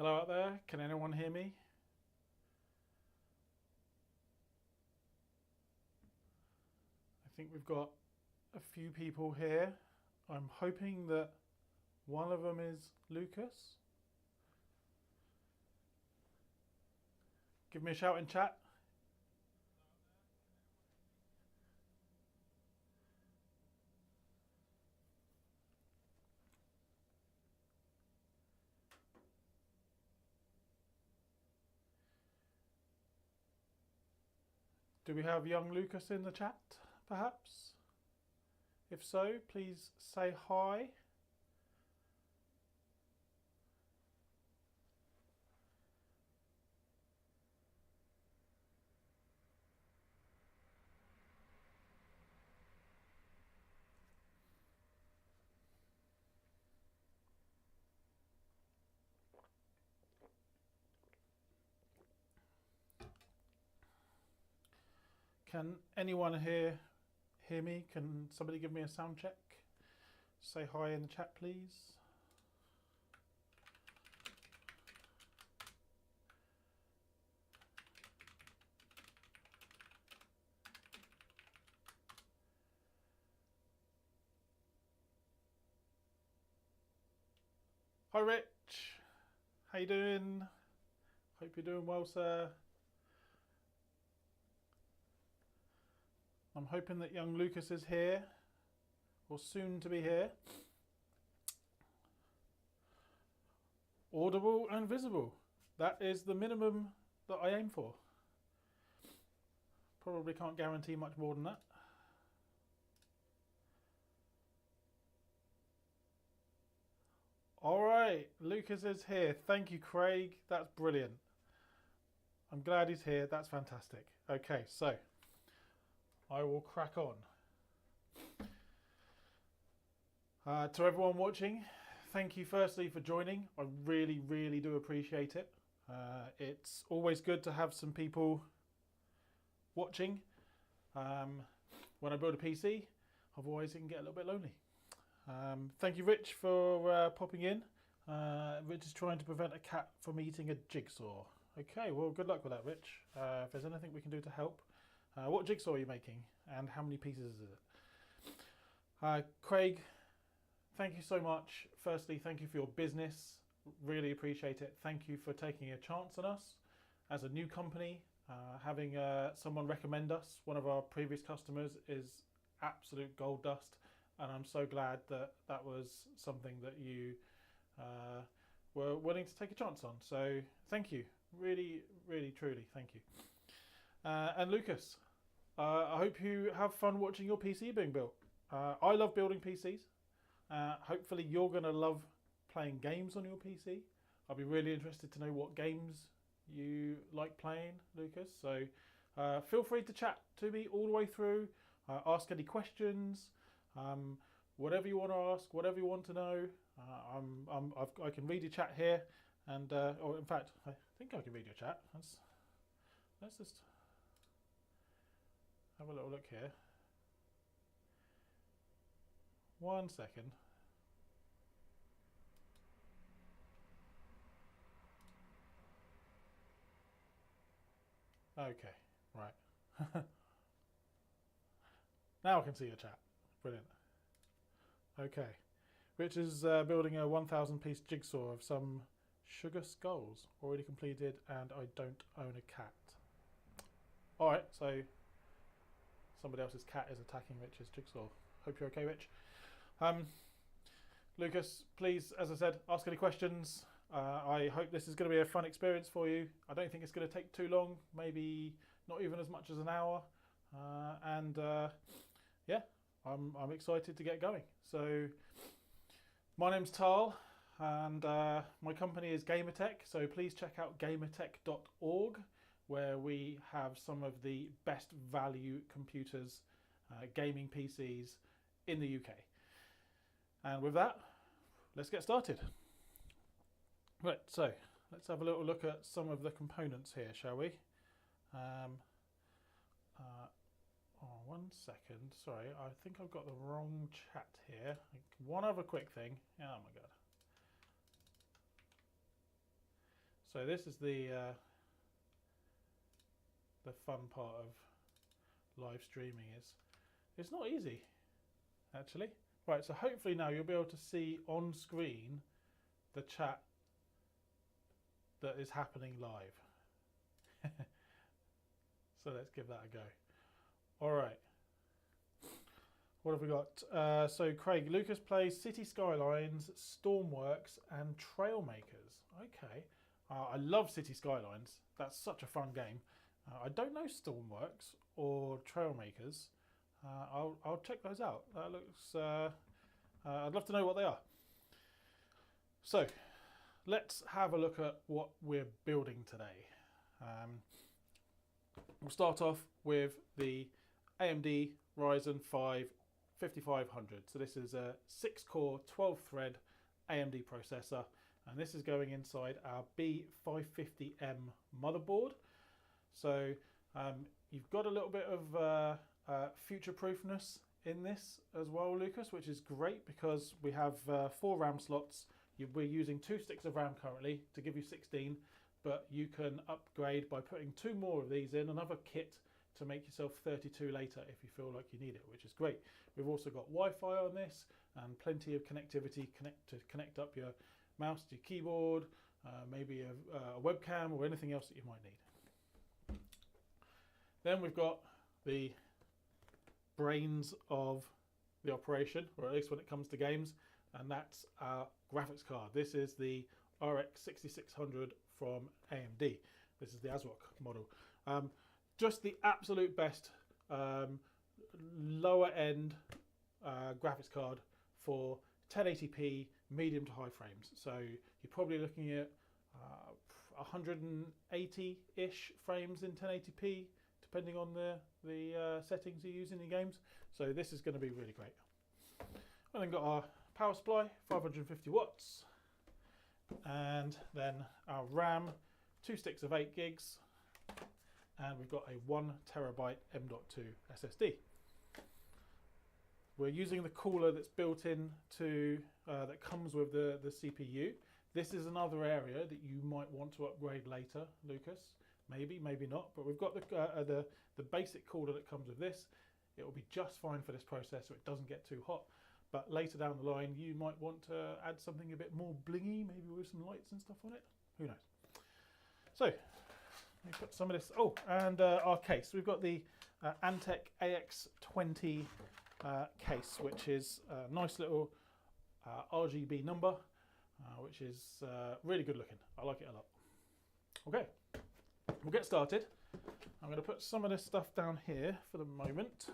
Hello out there, can anyone hear me? I think we've got a few people here. I'm hoping that one of them is Lucas. Give me a shout in chat. Do we have young Lucas in the chat, perhaps? If so, please say hi. Can anyone here hear me? Can somebody give me a sound check? Say hi in the chat, please. Hi Rich, how you doing? Hope you're doing well, sir. I'm hoping that young Lucas is here, or soon to be here. Audible and visible. That is the minimum that I aim for. Probably can't guarantee much more than that. All right, Lucas is here. Thank you, Craig. That's brilliant. I'm glad he's here. That's fantastic. Okay, so I will crack on. To everyone watching, thank you firstly for joining. I really do appreciate it. It's always good to have some people watching. When I build a PC, otherwise it can get a little bit lonely. Thank you, Rich, for popping in. Rich is trying to prevent a cat from eating a jigsaw. Okay, well, good luck with that, Rich. If there's anything we can do to help. What jigsaw are you making, and how many pieces is it? Craig, thank you so much. Firstly, thank you for your business. Really appreciate it. Thank you for taking a chance on us as a new company. Having someone recommend us, one of our previous customers, is absolute gold dust. And I'm so glad that that was something that you were willing to take a chance on. So thank you. Really, truly, thank you. And Lucas, I hope you have fun watching your PC being built. I love building PCs. Hopefully you're going to love playing games on your PC. I'll be really interested to know what games you like playing, Lucas. So feel free to chat to me all the way through. Ask any questions. Whatever you want to ask, whatever you want to know, I can read your chat here, and or in fact, I think I can read your chat. Let's just have a little look here. 1 second. Okay, right. Now I can see your chat. Brilliant. Okay. Rich is building a 1,000 piece jigsaw of some sugar skulls, already completed, and I don't own a cat. Alright, so somebody else's cat is attacking Rich's jigsaw. Hope you're okay, Rich. Lucas, please, as I said, ask any questions. I hope this is going to be a fun experience for you. I don't think it's going to take too long, maybe not even as much as an hour. Yeah, I'm excited to get going. So my name's Tal, and my company is Gamertech, so please check out gamertech.org, where we have some of the best value computers, gaming PCs in the UK. And with that, let's get started. Right, so let's have a little look at some of the components here, shall we? Oh, 1 second. Sorry, I think I've got the wrong chat here. One other quick thing. Oh my god. So this is the fun part of live streaming is it's not easy actually. Right, so hopefully now you'll be able to see on screen the chat that is happening live. So let's give that a go. All right. What have we got? So Craig, Lucas plays City Skylines, Stormworks, and Trailmakers. Okay. I love City Skylines. That's such a fun game. I don't know Stormworks or Trailmakers. I'll check those out. That looks. I'd love to know what they are. So, let's have a look at what we're building today. We'll start off with the AMD Ryzen 5 5500. So this is a 6-core, 12-thread AMD processor, and this is going inside our B550M motherboard. So you've got a little bit of future-proofness in this as well, Lucas, which is great because we have 4 RAM slots. We're using 2 sticks of RAM currently to give you 16, but you can upgrade by putting 2 more of these in, another kit to make yourself 32 later if you feel like you need it, which is great. We've also got Wi-Fi on this and plenty of connectivity to connect up your mouse to your keyboard, maybe a webcam or anything else that you might need. Then we've got the brains of the operation, or at least when it comes to games, and that's our graphics card. This is the RX 6600 from AMD. This is the ASRock model. Just the absolute best lower end graphics card for 1080p medium to high frames. So you're probably looking at 180-ish frames in 1080p, depending on the settings you use in your games. So this is going to be really great. And then got our power supply, 550 watts, and then our RAM, 2 sticks of 8 gigs, and we've got a 1 terabyte M.2 SSD. We're using the cooler that's built in to that comes with the CPU. This is another area that you might want to upgrade later, Lucas. Maybe, maybe not. But we've got the basic cooler that comes with this. It will be just fine for this processor. It doesn't get too hot. But later down the line, you might want to add something a bit more blingy, maybe with some lights and stuff on it. Who knows? So, let me put some of this. Oh, and our case. We've got the Antec AX20 case, which is a nice little RGB number, which is really good looking. I like it a lot. Okay, we'll get started. I'm going to put some of this stuff down here for the moment.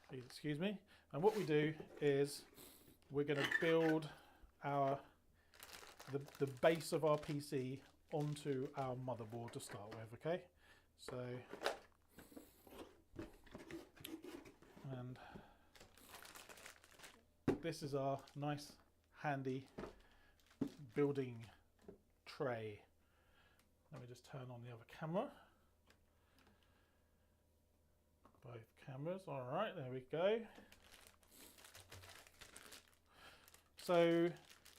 Please excuse me. And what we do is we're going to build the base of our PC onto our motherboard to start with. Okay, so and this is our nice handy building tray. Let me just turn on the other camera. Both cameras. All right, there we go. So,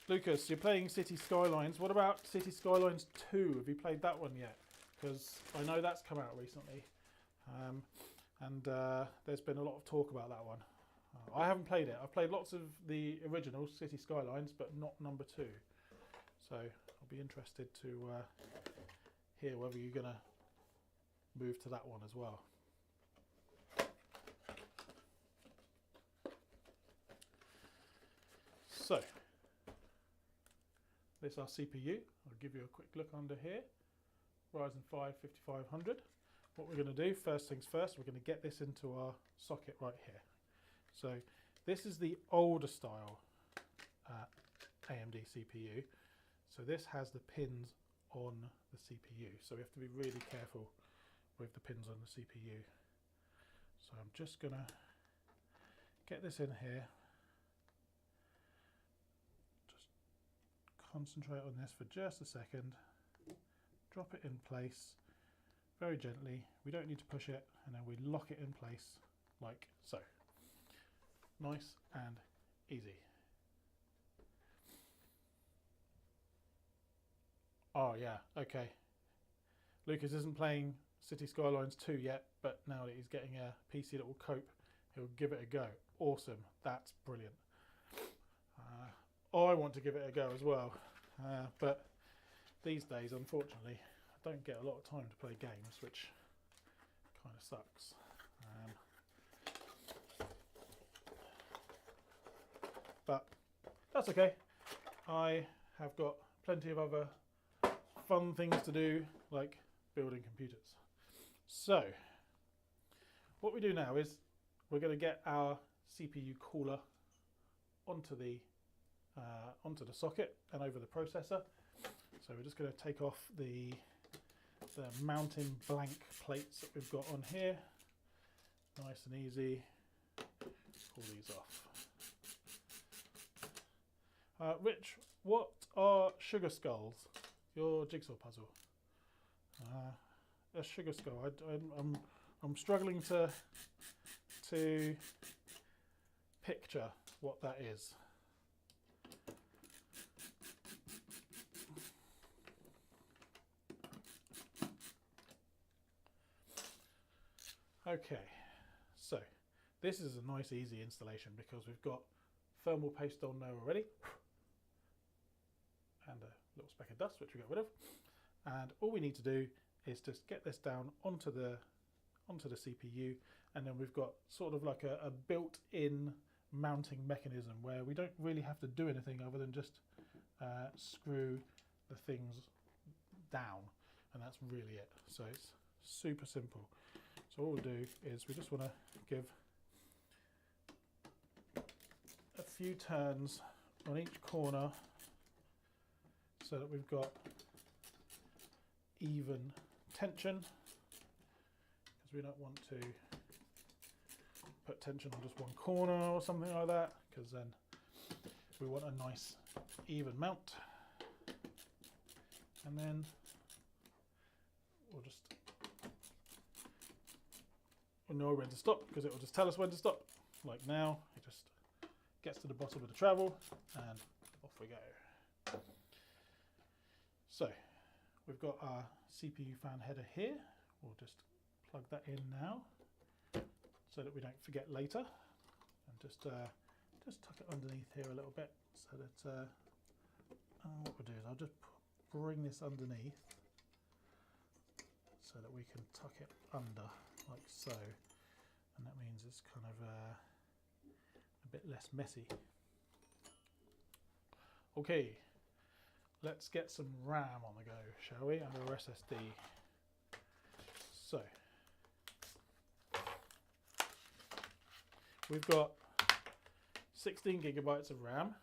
Lucas, you're playing City Skylines. What about City Skylines 2? Have you played that one yet? Because I know that's come out recently. And there's been a lot of talk about that one. I haven't played it. I've played lots of the original City Skylines, but not number 2. So I'll be interested to hear whether you're going to move to that one as well. So, this is our CPU. I'll give you a quick look under here. Ryzen 5 5500. What we're going to do, first things first, we're going to get this into our socket right here. So this is the older style AMD CPU. So this has the pins on the CPU. So we have to be really careful with the pins on the CPU. So I'm just going to get this in here. Just concentrate on this for just a second. Drop it in place very gently. We don't need to push it, and then we lock it in place like so. Nice and easy. Oh yeah, okay. Lucas isn't playing City Skylines 2 yet, but now that he's getting a PC that will cope, he'll give it a go. Awesome, that's brilliant. I want to give it a go as well, but these days, unfortunately, I don't get a lot of time to play games, which kind of sucks. But that's okay. I have got plenty of other fun things to do, like building computers. So what we do now is we're going to get our CPU cooler onto the socket and over the processor. So we're just going to take off the mounting blank plates that we've got on here. Nice and easy. Pull these off. Rich, what are sugar skulls? Your jigsaw puzzle. A sugar skull. I'm struggling to picture what that is. Okay, so this is a nice easy installation because we've got thermal paste on there already and a little speck of dust which we got rid of, and all we need to do is just get this down onto the CPU, and then we've got sort of like a built-in mounting mechanism where we don't really have to do anything other than just screw the things down, and that's really it. So it's super simple. So what we'll do is we just want to give a few turns on each corner so that we've got even tension, because we don't want to put tension on just one corner or something like that, because then we want a nice even mount. And then we'll just know when to stop, because it will just tell us when to stop. Like now, it just gets to the bottom of the travel and off we go. So we've got our CPU fan header here. We'll just plug that in now so that we don't forget later, and just tuck it underneath here a little bit so that what we'll do is I'll just bring this underneath so that we can tuck it under like so, and that means it's kind of a bit less messy. Okay, let's get some RAM on the go, shall we, and our SSD. So we've got 16 gigabytes of RAM,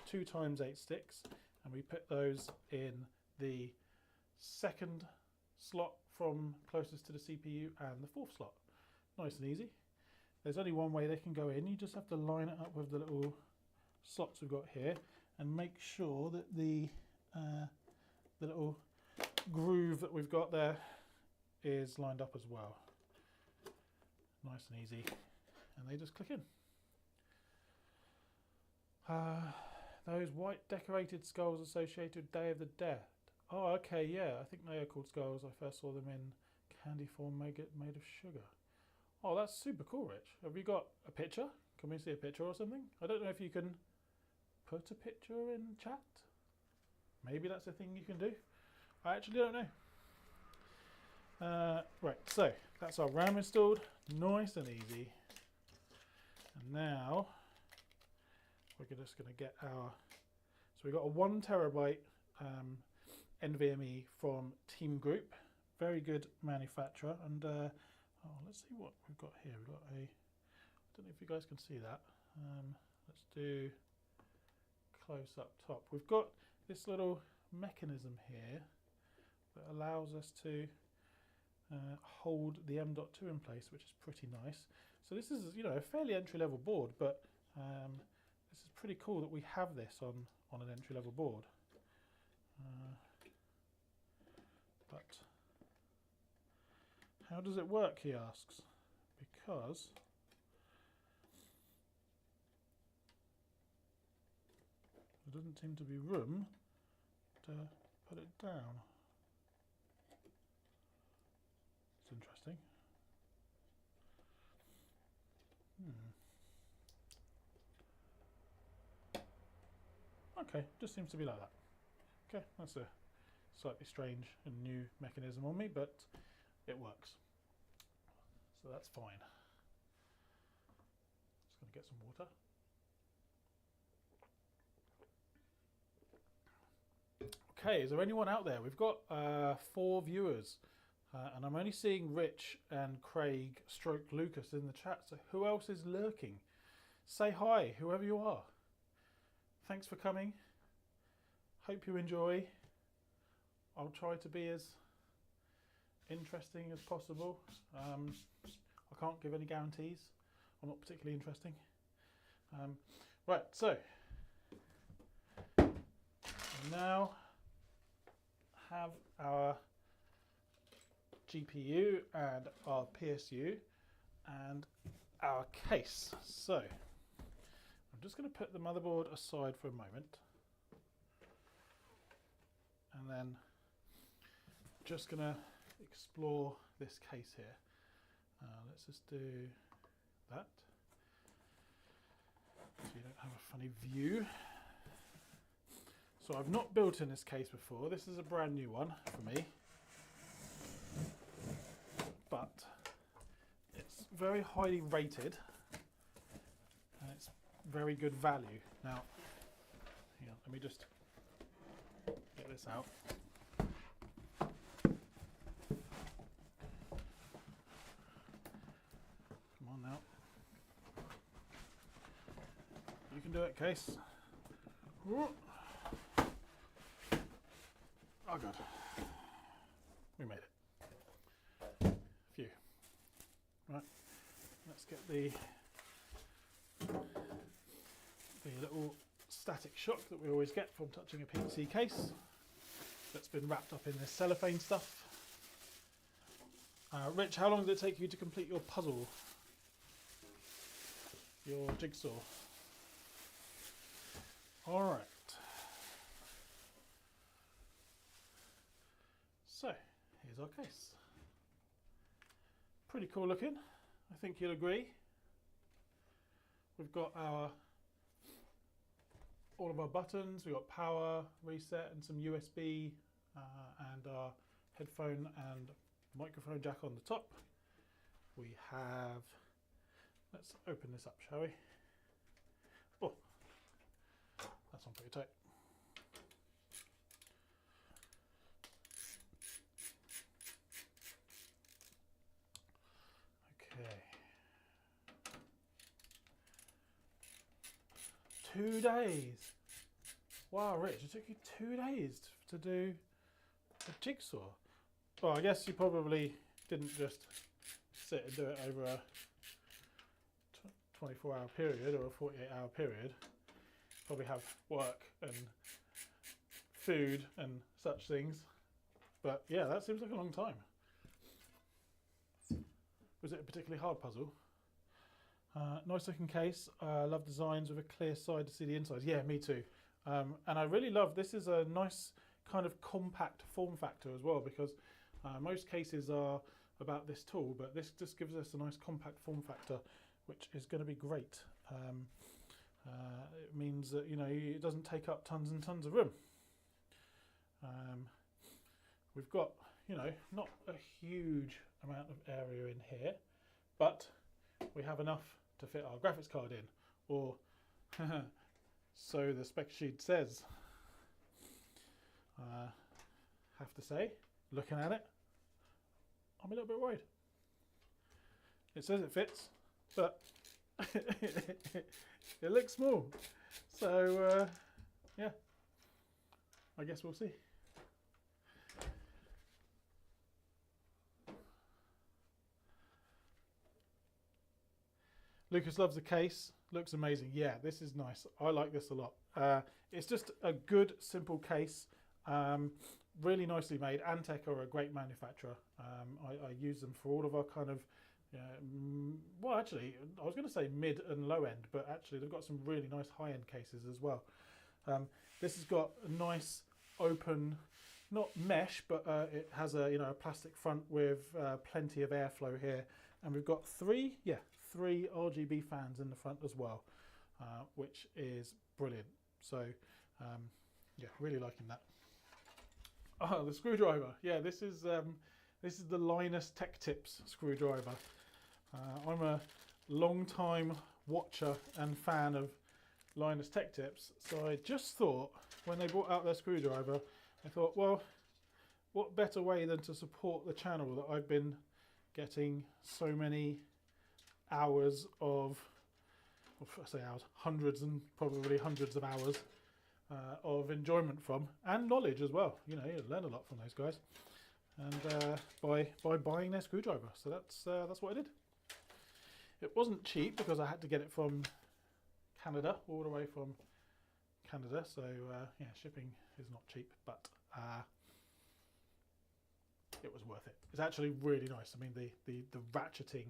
2 times 8 sticks, and we put those in the second slot from closest to the CPU and the fourth slot. Nice and easy. There's only one way they can go in. You just have to line it up with the little slots we've got here and make sure that the little groove that we've got there is lined up as well. Nice and easy, and they just click in. Those white decorated skulls associated with Day of the Dead. Oh, okay, yeah, I think they are called skulls. I first saw them in candy form made of sugar. Oh, that's super cool, Rich. Have you got a picture? Can we see a picture or something? I don't know if you can put a picture in chat. Maybe that's a thing you can do. I actually don't know. Right, so that's our RAM installed. Nice and easy. And now we're just going to get our... So we've got a 1 terabyte NVMe from Team Group. Very good manufacturer. And let's see what we've got here. We've got a... I don't know if you guys can see that. Let's do close up top. We've got this little mechanism here that allows us to hold the M.2 in place, which is pretty nice. So this is, you know, a fairly entry-level board, but this is pretty cool that we have this on an entry-level board. But how does it work, he asks, because there doesn't seem to be room to put it down. It's interesting. Okay, just seems to be like that. Okay, that's a slightly strange and new mechanism on me, but it works. So that's fine. Just going to get some water. Okay, is there anyone out there? We've got 4 viewers, and I'm only seeing Rich and Craig stroke Lucas in the chat, so who else is lurking? Say hi, whoever you are. Thanks for coming. Hope you enjoy. I'll try to be as interesting as possible. I can't give any guarantees. I'm not particularly interesting. Right, so now have our GPU and our PSU and our case. So I'm just going to put the motherboard aside for a moment, and then just going to explore this case here. Let's just do that so you don't have a funny view. So I've not built in this case before. This is a brand new one for me, but it's very highly rated and it's very good value. Now, hang on, let me just get this out. Come on now. You can do it, case. Oh god, we made it. Phew. Right, let's get the little static shock that we always get from touching a PC case that's been wrapped up in this cellophane stuff. Rich, how long did it take you to complete your puzzle? Your jigsaw? Alright. So, here's our case. Pretty cool looking, I think you'll agree. We've got all of our buttons, we've got power, reset and some USB and our headphone and microphone jack on the top. We have, let's open this up, shall we? Oh, that's on pretty tight. Okay. 2 days. Wow, Rich, it took you 2 days to do a jigsaw. Well, I guess you probably didn't just sit and do it over a 24-hour period or a 48-hour period. Probably have work and food and such things. But yeah, that seems like a long time. Was it a particularly hard puzzle? Nice looking case. Love designs with a clear side to see the inside. Yeah, me too. And I really love, this is a nice kind of compact form factor as well, because most cases are about this tall, but this just gives us a nice compact form factor, which is going to be great. It means that, you know, it doesn't take up tons and tons of room. We've got, you know, not a huge amount of area in here, but we have enough to fit our graphics card in, or so the spec sheet says. Have to say, looking at it, I'm a little bit worried. It says it fits, but it looks small. So yeah, I guess we'll see. Lucas loves the case. Looks amazing. Yeah, this is nice. I like this a lot. It's just a good, simple case. Really nicely made. Antec are a great manufacturer. I use them for all of our kind of, well, actually, I was going to say mid and low end, but actually they've got some really nice high-end cases as well. This has got a nice, open, not mesh, but it has a a plastic front with plenty of airflow here, and we've got three RGB fans in the front as well, which is brilliant. So yeah, really liking that. Oh, the screwdriver. Yeah, this is the Linus Tech Tips screwdriver. I'm a long-time watcher and fan of Linus Tech Tips, so I just thought when they brought out their screwdriver, I thought, well, what better way than to support the channel that I've been getting so many hours of, I say hours, hundreds and probably hundreds of hours of enjoyment from, and knowledge as well. You learn a lot from those guys, and by buying their screwdriver. So that's what I did. It wasn't cheap because I had to get it from Canada, all the way from Canada. So yeah, shipping is not cheap, but it was worth it. It's actually really nice. I mean, the ratcheting,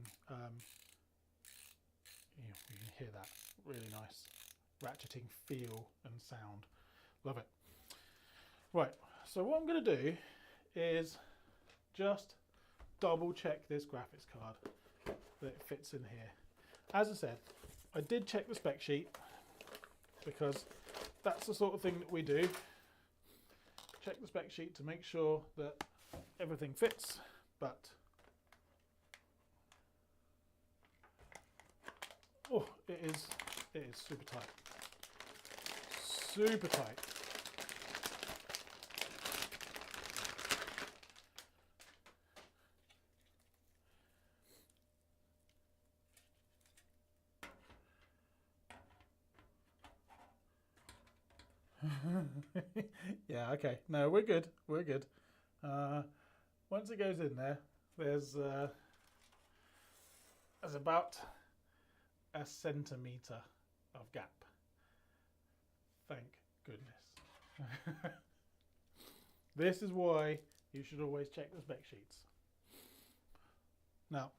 you can hear that, really nice ratcheting feel and sound. Love it. Right, so what I'm going to do is just double check this graphics card that it fits in here. As I said, I did check the spec sheet because that's the sort of thing that we do. Check the spec sheet to make sure that everything fits, but oh, it is super tight. Super tight. Yeah, okay. No, we're good. We're good. Once it goes in there, there's about a centimetre of gap. Thank goodness. This is why you should always check the spec sheets. Now,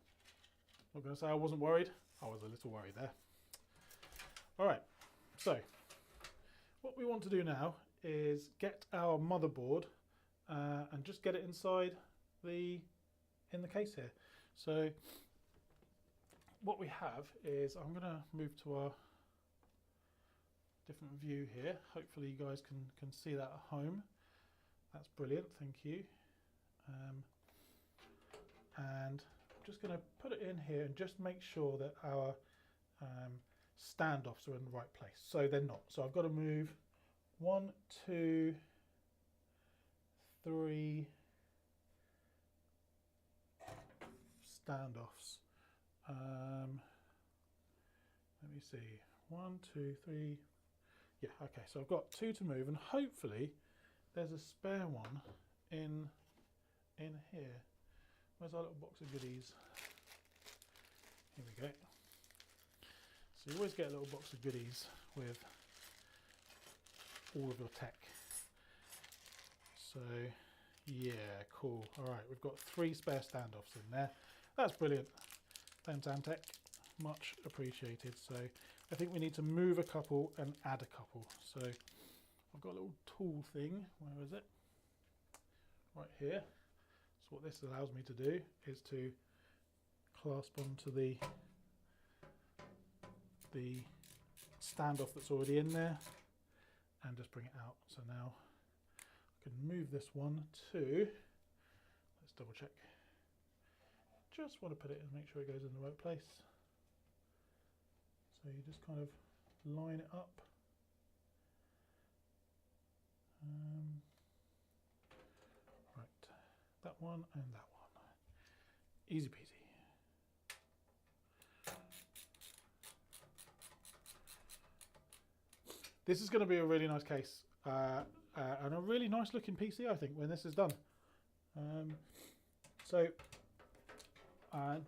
I'm not going to say I wasn't worried. I was a little worried there. All right, so what we want to do now is get our motherboard and just get it inside in the case here. So what we have is, I'm going to move to our different view here. Hopefully you guys can see that at home. That's brilliant, thank you. And I'm just going to put it in here and just make sure that our standoffs are in the right place. So they're not. So I've got to move 1, 2, 3 standoffs. Let me see. 1, 2, 3. Yeah, okay, so I've got 2 to move, and hopefully there's a spare one in here. Where's our little box of goodies? Here we go. So you always get a little box of goodies with all of your tech. So yeah, cool. All right, we've got 3 spare standoffs in there. That's brilliant. Thanks, Antec. Much appreciated. So I think we need to move a couple and add a couple. So I've got a little tool thing. Where is it? Right here. So what this allows me to do is to clasp onto the standoff that's already in there and just bring it out. So now I can move this one to, let's double check. Just want to put it in, make sure it goes in the right place. So you just kind of line it up. Right, that one and that one. Easy peasy. This is going to be a really nice case and a really nice looking PC, I think, when this is done. So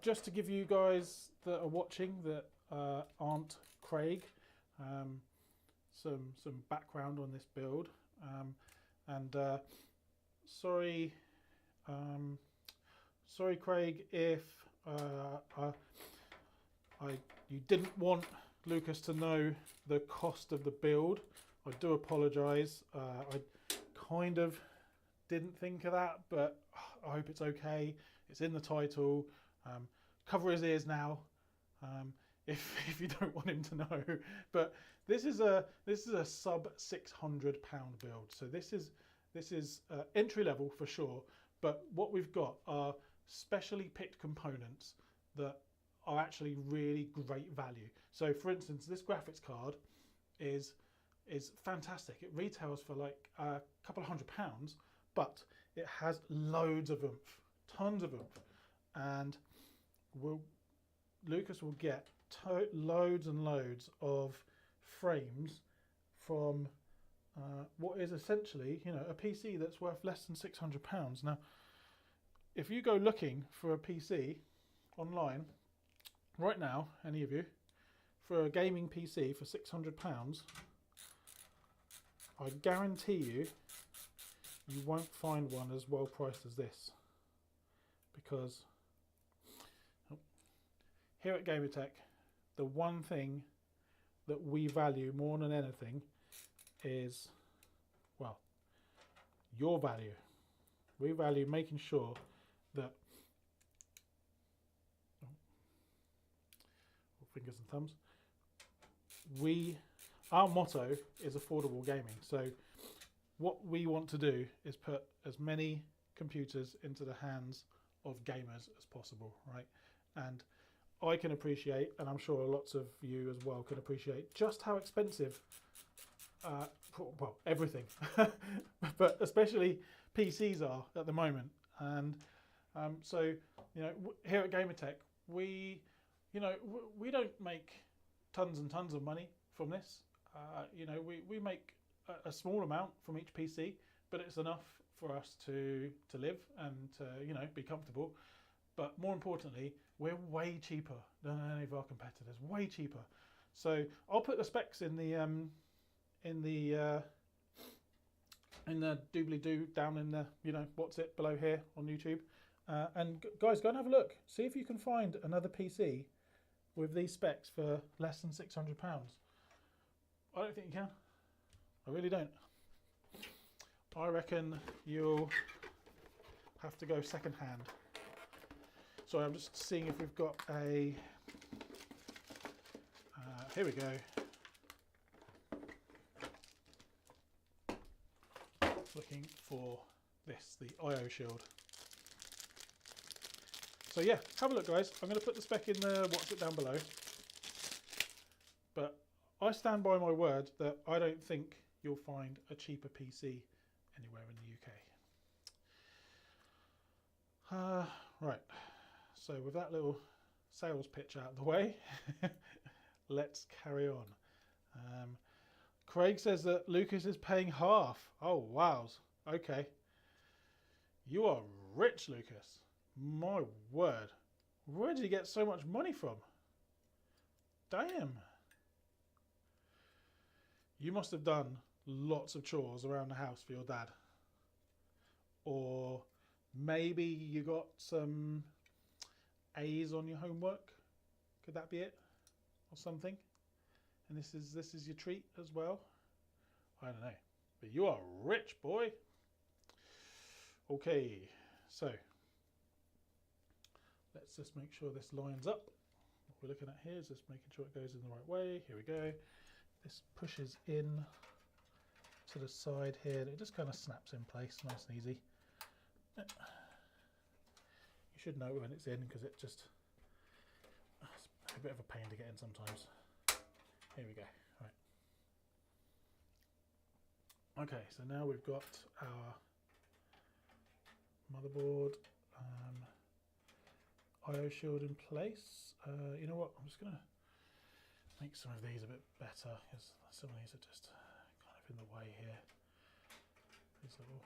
just to give you guys that are watching that aren't Craig, some background on this build, and sorry Craig if you didn't want Lucas to know the cost of the build. I do apologise. I kind of didn't think of that, but I hope it's okay. It's in the title. Cover his ears now, if you don't want him to know. But this is a sub £600 build. So this is entry level for sure. But what we've got are specially picked components that are actually really great value. So for instance, this graphics card is fantastic. It retails for like a couple of £100, but it has loads of oomph, tons of oomph, and Lucas will get loads and loads of frames from what is essentially, you know, a PC that's worth less than £600. Now, if you go looking for a PC online right now, any of you, for a gaming PC for £600, I guarantee you won't find one as well priced as this, because here at Gamertech, the one thing that we value more than anything is, well, your value. We value making sure that, fingers and thumbs, our motto is affordable gaming. So what we want to do is put as many computers into the hands of gamers as possible, right? And I can appreciate, and I'm sure lots of you as well can appreciate, just how expensive, well, everything, but especially PCs are at the moment. And so, you know, here at Gamertech, we don't make tons and tons of money from this. You know, we make a small amount from each PC, but it's enough for us to live and to, you know, be comfortable. But more importantly, we're way cheaper than any of our competitors. Way cheaper. So I'll put the specs in the doobly-doo down in the, you know, what's it below here on YouTube. And guys, go and have a look. See if you can find another PC with these specs for less than £600. I don't think you can. I really don't. I reckon you'll have to go second hand. So I'm just seeing if we've got a, here we go. Looking for this, the IO shield. So yeah, have a look guys. I'm going to put the spec in the watch it down below. But I stand by my word that I don't think you'll find a cheaper PC anywhere in the UK. Right. So with that little sales pitch out of the way, let's carry on. Craig says that Lucas is paying half. Oh, wows. Okay. You are rich, Lucas. My word. Where did you get so much money from? Damn. You must have done lots of chores around the house for your dad. Or maybe you got some A's on your homework. Could that be it? Or something? And this is your treat as well? I don't know. But you are rich, boy. Okay, so let's just make sure this lines up. What we're looking at here is just making sure it goes in the right way. Here we go. This pushes in to the side here. It just kind of snaps in place, nice and easy. You should know when it's in because it's a bit of a pain to get in sometimes. Here we go. Right. Okay, so now we've got our motherboard IO shield in place. You know what? I'm just going to make some of these a bit better because some of these are just kind of in the way here. These little.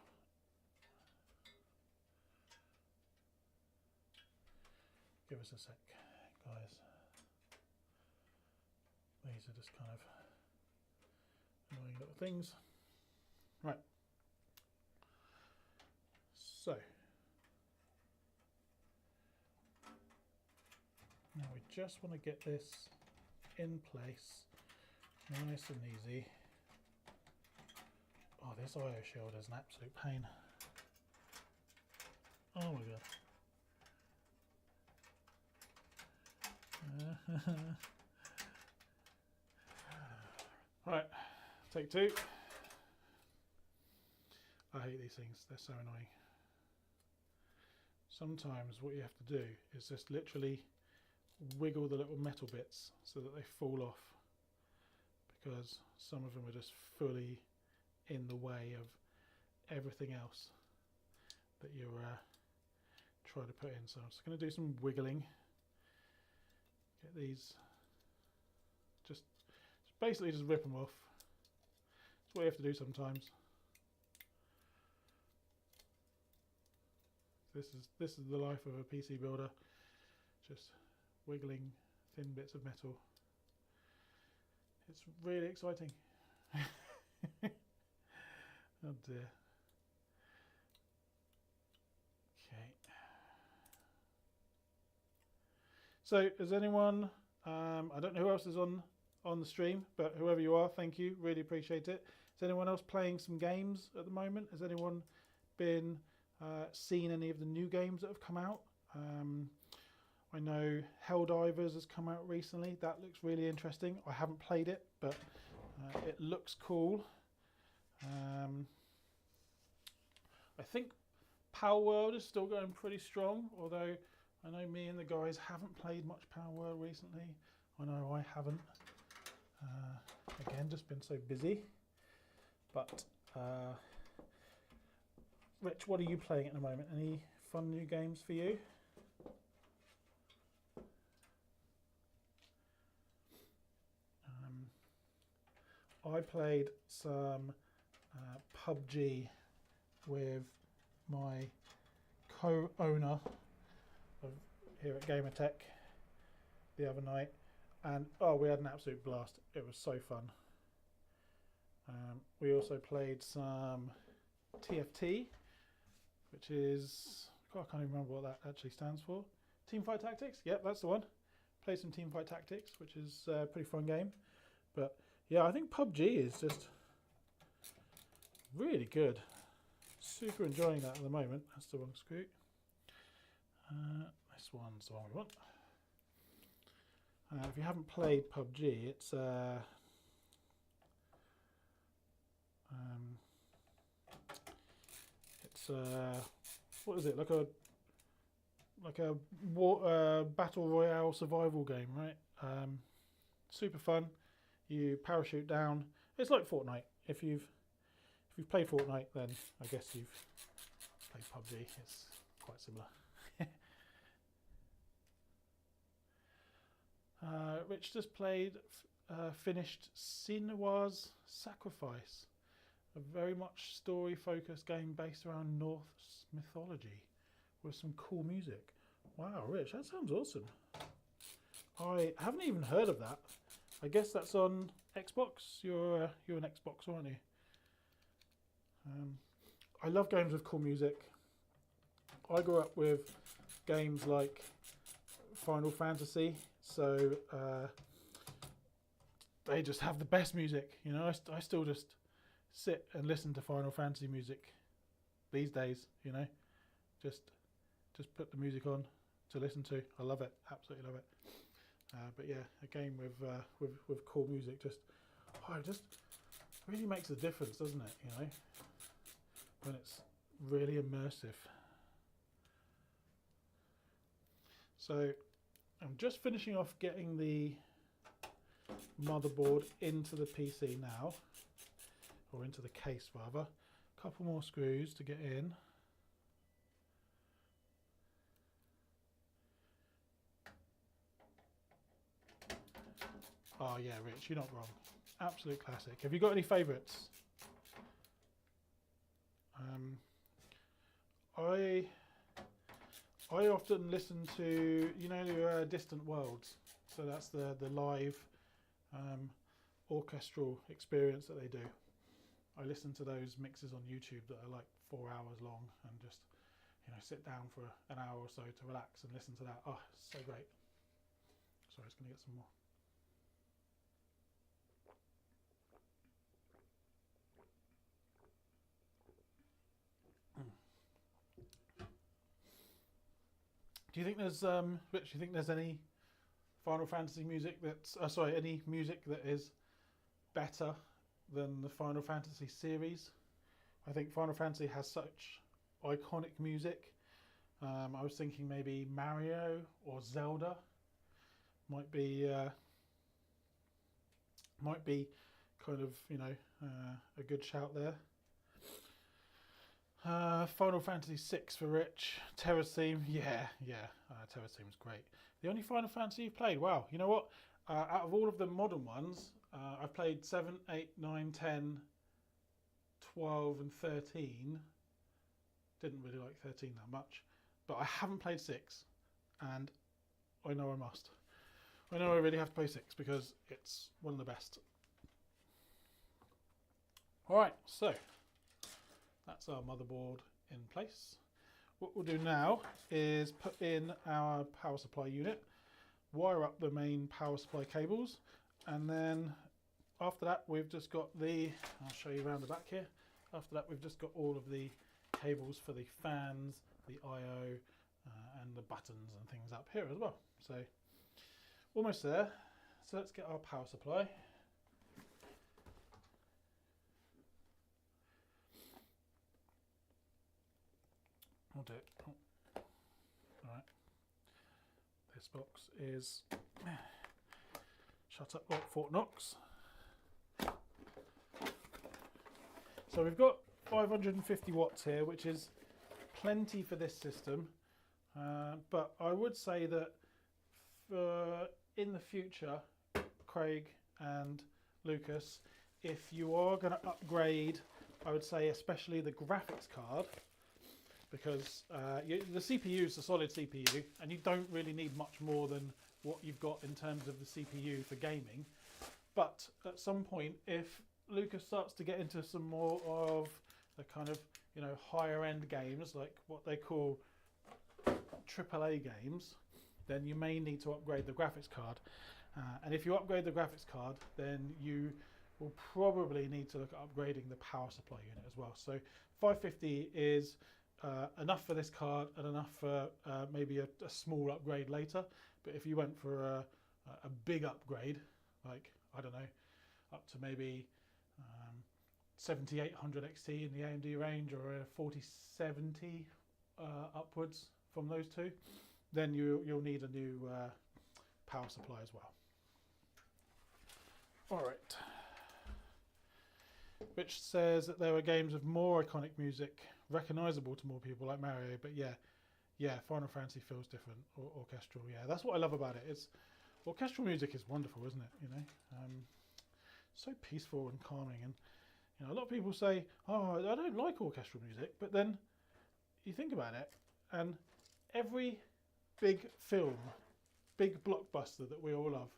Give us a sec, guys. These are just kind of annoying little things. Right. So now we just want to get this in place, nice and easy. Oh, this IO shield is an absolute pain. Oh my god. Right, take two. I hate these things, they're so annoying. Sometimes what you have to do is just literally wiggle the little metal bits so that they fall off, because some of them are just fully in the way of everything else that you're trying to put in. So I'm just going to do some wiggling. Get these, just basically just rip them off. That's what you have to do sometimes. This is the life of a PC builder, just wiggling thin bits of metal. It's really exciting. Oh dear. Okay. So, is anyone? I don't know who else is on the stream, but whoever you are, thank you. Really appreciate it. Is anyone else playing some games at the moment? Has anyone been seen any of the new games that have come out? I know Helldivers has come out recently. That looks really interesting. I haven't played it, but it looks cool. I think Power World is still going pretty strong, although I know me and the guys haven't played much Power World recently. I know I haven't. Again, just been so busy. But Rich, what are you playing at the moment? Any fun new games for you? I played some PUBG with my co-owner here at Gamertech the other night, and oh, we had an absolute blast. It was so fun. We also played some TFT, which is, God, I can't even remember what that actually stands for. Teamfight Tactics? Yep, that's the one. Played some Teamfight Tactics, which is a pretty fun game. But yeah, I think PUBG is just really good. Super enjoying that at the moment. That's the wrong screw. This one's the one we want. If you haven't played PUBG, it's what is it, like a battle royale survival game, right? Super fun. You parachute down. It's like Fortnite. If you've played Fortnite, then I guess you've played PUBG. It's quite similar. Rich just finished Sinua's Sacrifice, a very much story-focused game based around Norse mythology with some cool music. Wow, Rich, that sounds awesome. I haven't even heard of that. I guess that's on Xbox. You're an Xbox, aren't you? I love games with cool music. I grew up with games like Final Fantasy, so they just have the best music. You know, I still just sit and listen to Final Fantasy music these days. You know, just put the music on to listen to. I love it, absolutely love it. But yeah, a game with cool music just really makes a difference, doesn't it? You know, when it's really immersive. So I'm just finishing off getting the motherboard into the PC now, or into the case rather. A couple more screws to get in. Oh yeah, Rich, you're not wrong. Absolute classic. Have you got any favourites? I often listen to, you know, Distant Worlds. So that's the live orchestral experience that they do. I listen to those mixes on YouTube that are like 4 hours long, and just, you know, sit down for an hour or so to relax and listen to that. Oh, so great. Sorry, I was going to get some more. Do you think there's Rich? Do you think there's any Final Fantasy music that's any music that is better than the Final Fantasy series? I think Final Fantasy has such iconic music. I was thinking maybe Mario or Zelda might be kind of a good shout there. Final Fantasy VI for Rich. Terra's theme, yeah. Terra's theme is great. The only Final Fantasy you've played? Wow, you know what? Out of all of the modern ones, I've played 7, 8, 9, 10, 12 and 13. Didn't really like 13 that much. But I haven't played 6. And I know I must. I know I really have to play 6 because it's one of the best. Alright, so that's our motherboard in place. What we'll do now is put in our power supply unit, wire up the main power supply cables, and then after that we've just got I'll show you around the back here. After that we've just got all of the cables for the fans, the I/O, and the buttons and things up here as well. So almost there. So let's get our power supply. I'll do it. Oh. Alright. This box is shut up like Fort Knox. So we've got 550 watts here, which is plenty for this system. But I would say that in the future, Craig and Lucas, if you are going to upgrade, I would say especially the graphics card, because the CPU is a solid CPU and you don't really need much more than what you've got in terms of the CPU for gaming. But at some point, if Lucas starts to get into some more of the kind of higher end games, like what they call AAA games, then you may need to upgrade the graphics card. And if you upgrade the graphics card, then you will probably need to look at upgrading the power supply unit as well. So 550 is enough for this card and enough for maybe a small upgrade later. But if you went for a big upgrade, like, I don't know, up to maybe 7800 XT in the AMD range, or a 4070 upwards from those two, then you'll need a new power supply as well. All right. Which says that there are games of more iconic music recognizable to more people, like Mario, but yeah, Final Fantasy feels different, or orchestral. Yeah, that's what I love about it. It's orchestral music is wonderful, isn't it? So peaceful and calming. And a lot of people say, "Oh, I don't like orchestral music," but then you think about it, and every big film, big blockbuster that we all love,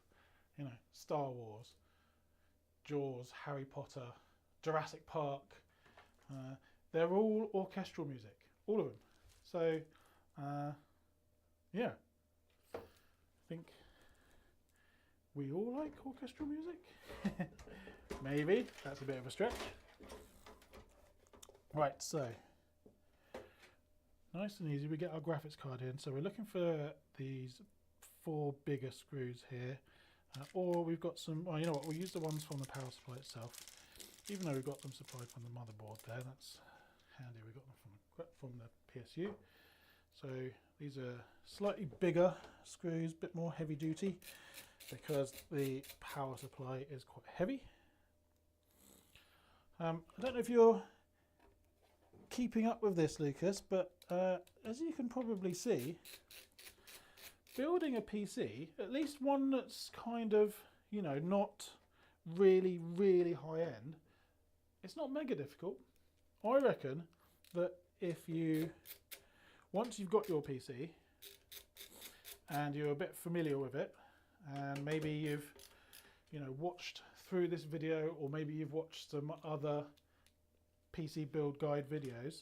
Star Wars, Jaws, Harry Potter, Jurassic Park, they're all orchestral music, all of them. So, yeah, I think we all like orchestral music. Maybe, that's a bit of a stretch. Right, so, nice and easy, we get our graphics card in. So we're looking for these 4 bigger screws here. Or we've got some, you know what, we'll use the ones from the power supply itself. Even though we've got them supplied from the motherboard there, that's handy. We got them from the PSU. So these are slightly bigger screws, a bit more heavy duty, because the power supply is quite heavy. I don't know if you're keeping up with this, Lucas, but as you can probably see, building a PC, at least one that's kind of, not really, really high end, it's not mega difficult. I reckon that once you've got your PC and you're a bit familiar with it, and maybe you've, watched through this video, or maybe you've watched some other PC build guide videos,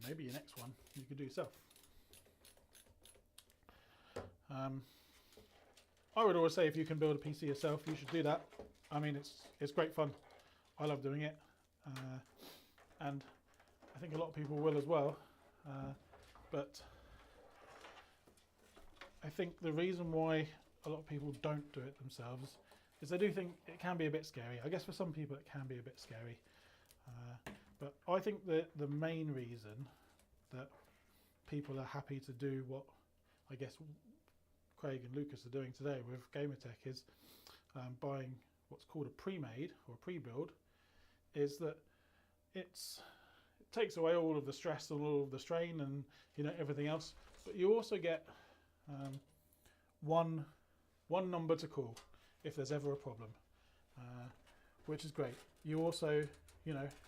maybe your next one you could do yourself. I would always say if you can build a PC yourself, you should do that. I mean, it's great fun. I love doing it, and I think a lot of people will as well. But I think the reason why a lot of people don't do it themselves is they do think it can be a bit scary. I guess for some people it can be a bit scary. But I think that the main reason that people are happy to do what I guess Craig and Lucas are doing today with Gamertech is buying what's called a pre-made or a pre-build, is that it takes away all of the stress and all of the strain and everything else, but you also get one number to call if there's ever a problem, which is great. You also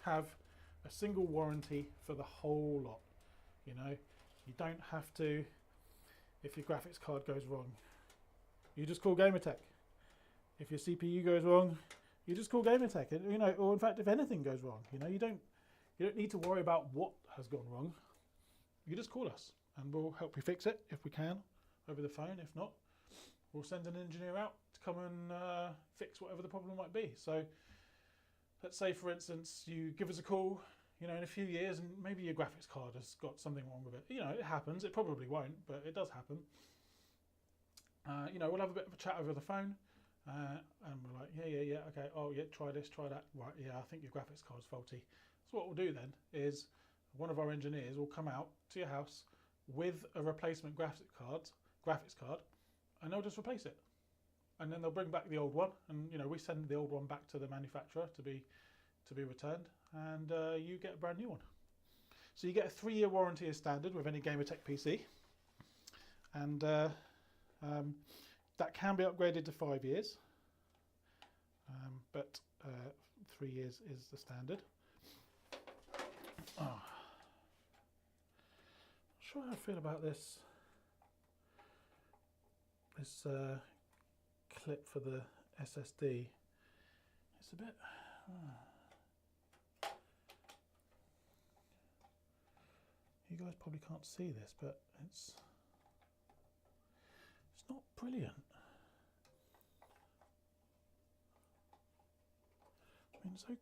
have a single warranty for the whole lot. You don't have to, if your graphics card goes wrong, you just call Gamertech. If your CPU goes wrong, you just call Gamertech. Or in fact, if anything goes wrong, you don't need to worry about what has gone wrong. You just call us and we'll help you fix it if we can over the phone. If not, we'll send an engineer out to come and fix whatever the problem might be. So let's say, for instance, you give us a call, in a few years, and maybe your graphics card has got something wrong with it. It happens. It probably won't, but it does happen. We'll have a bit of a chat over the phone, and we're like, yeah, okay. Oh, yeah, try this, try that. Right, yeah, I think your graphics card's faulty. So what we'll do then is one of our engineers will come out to your house with a replacement graphics card, and they'll just replace it. And then they'll bring back the old one, and we send the old one back to the manufacturer to be returned, and you get a brand new one. So you get a 3-year warranty as standard with any Gamertech PC, and that can be upgraded to 5 years, but 3 years is the standard. Oh. Not sure how I feel about this clip for the SSD. It's a bit. You guys probably can't see this, but it's not brilliant. I mean, so.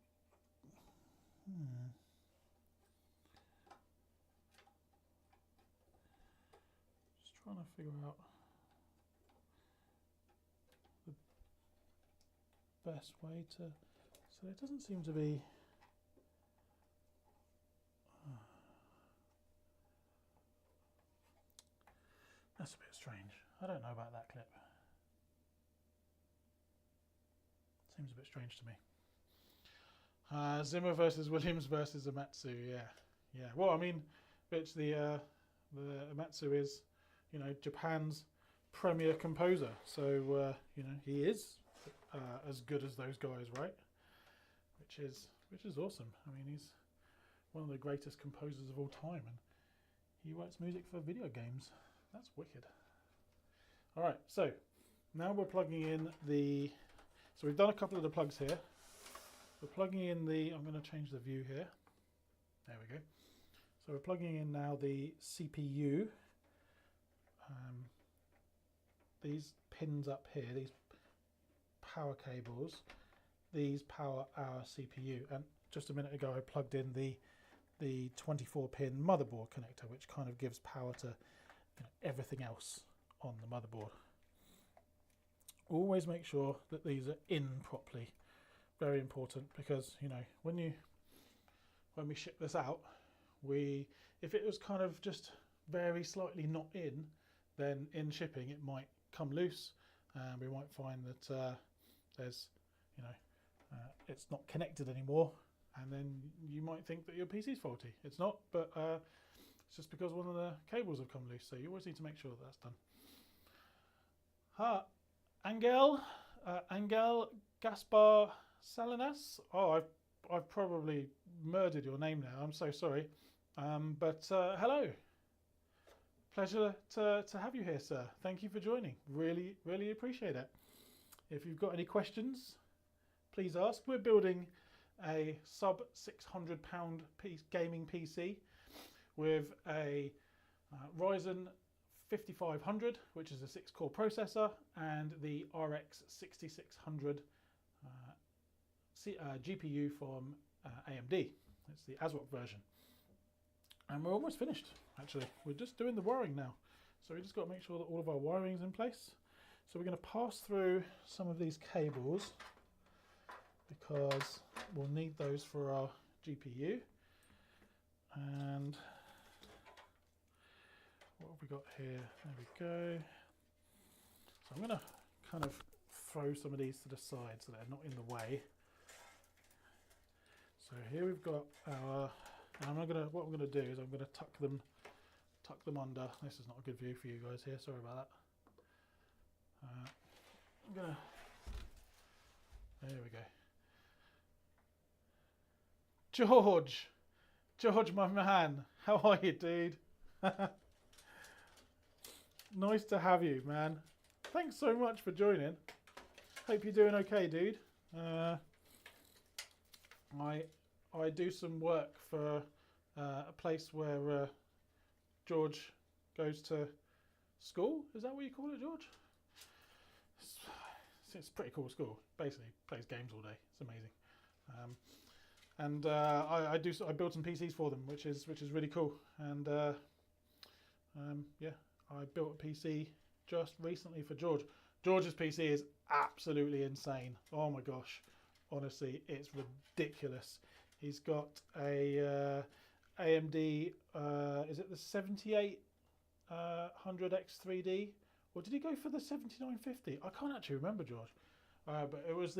Just trying to figure out the best way to. So it doesn't seem to be. That's a bit strange. I don't know about that clip. Seems a bit strange to me. Zimmer versus Williams versus Amatsu. Yeah. Well, I mean, it's the Amatsu is, Japan's premier composer. So he is as good as those guys, right? Which is awesome. I mean, he's one of the greatest composers of all time, and he writes music for video games. That's wicked. All right, so now we're plugging in so we've done a couple of the plugs here. We're plugging in I'm going to change the view here. There we go. So we're plugging in now the CPU. These pins up here, these power cables, these power our CPU. And just a minute ago, I plugged in the 24-pin motherboard connector, which kind of gives power to everything else on the motherboard. Always make sure that these are in properly. Very important, because when we ship this out, if it was kind of just very slightly not in, then in shipping it might come loose, and we might find that there's it's not connected anymore, and then you might think that your PC is faulty. It's not, but it's just because one of the cables have come loose, so you always need to make sure that's done. Angel Gaspar Salinas. Oh, I've probably murdered your name now. I'm so sorry. But hello. Pleasure to have you here, sir. Thank you for joining. Really, really appreciate it. If you've got any questions, please ask. We're building a sub £600 gaming PC with a Ryzen 5500, which is a 6-core processor, and the RX 6600 GPU from AMD. It's the ASRock version. And we're almost finished, actually. We're just doing the wiring now. So we just got to make sure that all of our wiring is in place. So we're going to pass through some of these cables because we'll need those for our GPU. And what have we got here? There we go. So I'm going to kind of throw some of these to the side so they're not in the way. So here we've got our, and what I'm gonna do is I'm gonna tuck them under. This is not a good view for you guys here, sorry about that. There we go. George my man, how are you, dude? Nice to have you, man. Thanks so much for joining. Hope you're doing okay, dude. I do some work for a place where George goes to school. Is that what you call it, George? It's a pretty cool school. Basically, plays games all day. It's amazing. I build some PCs for them, which is really cool. And yeah, I built a PC just recently for George. George's PC is absolutely insane. Oh my gosh, honestly, it's ridiculous. He's got a AMD, is it the 7800X3D? Or did he go for the 7950? I can't actually remember, George. But it was